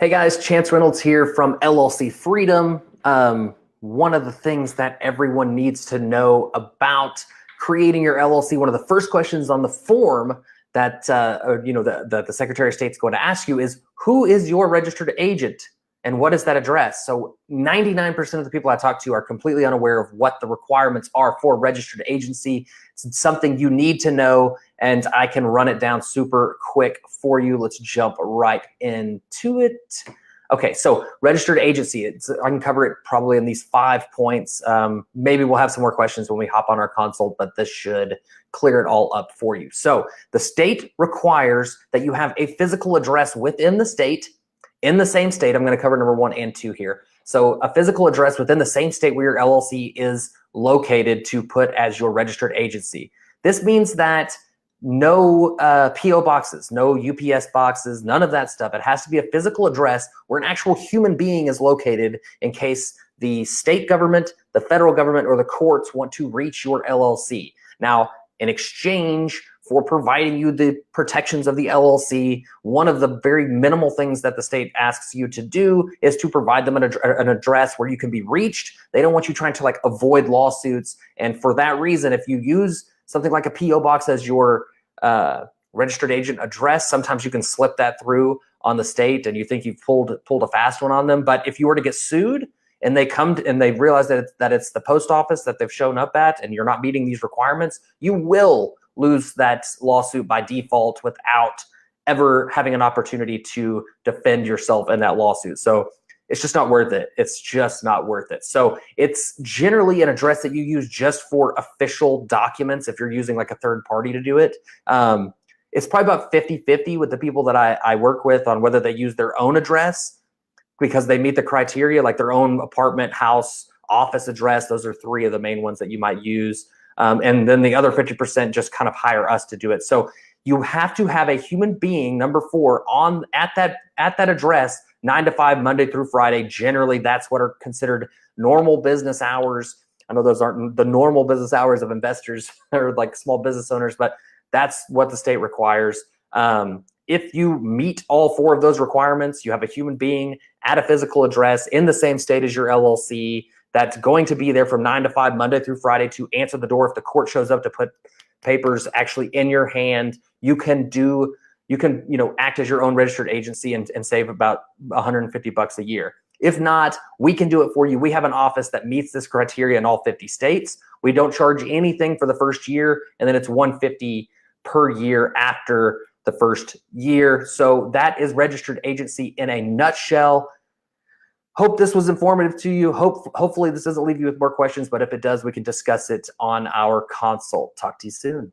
Hey guys, Chance Reynolds here from LLC Freedom. One of the things that everyone needs to know about creating your LLC, one of the first questions on the form that the Secretary of State's going to ask you is, who is your registered agent and what is that address? So 99% of the people I talk to are completely unaware of what the requirements are for registered agency. It's something you need to know, and I can run it down super quick for you. Let's jump right into it. Okay, so registered agency, I can cover it probably in these 5 points. Maybe we'll have some more questions when we hop on our consult, but this should clear it all up for you. So the state requires that you have a physical address within the state, in the same state. I'm going to cover number 1 and 2 here. So a physical address within the same state where your LLC is located to put as your registered agency. This means that no PO boxes, no UPS boxes, none of that stuff. It has to be a physical address where an actual human being is located in case the state government, the federal government, or the courts want to reach your LLC. Now, in exchange for providing you the protections of the LLC, one of the very minimal things that the state asks you to do is to provide them an address where you can be reached. They don't want you trying to avoid lawsuits. And for that reason, if you use something like a PO box as your registered agent address, sometimes you can slip that through on the state and you think you've pulled a fast one on them. But if you were to get sued and they and they realize that it's the post office that they've shown up at and you're not meeting these requirements, you will lose that lawsuit by default without ever having an opportunity to defend yourself in that lawsuit. So it's just not worth it. It's just not worth it. So it's generally an address that you use just for official documents if you're using like a third party to do it. It's probably about 50-50 with the people that I work with on whether they use their own address because they meet the criteria, like their own apartment, house, office address. Those are 3 of the main ones that you might use. And then the other 50% just kind of hire us to do it. So you have to have a human being, number 4, at that address 9 to 5, Monday through Friday. Generally, that's what are considered normal business hours. I know those aren't the normal business hours of investors or like small business owners, but that's what the state requires. If you meet all 4 of those requirements, you have a human being at a physical address in the same state as your LLC that's going to be there from 9 to 5, Monday through Friday to answer the door if the court shows up to put papers actually in your hand. You can act as your own registered agency and save about $150 a year. If not, we can do it for you. We have an office that meets this criteria in all 50 states. We don't charge anything for the first year, and then it's $150 per year after the first year. So that is registered agency in a nutshell. Hope this was informative to you. Hopefully this doesn't leave you with more questions, but if it does, we can discuss it on our consult. Talk to you soon.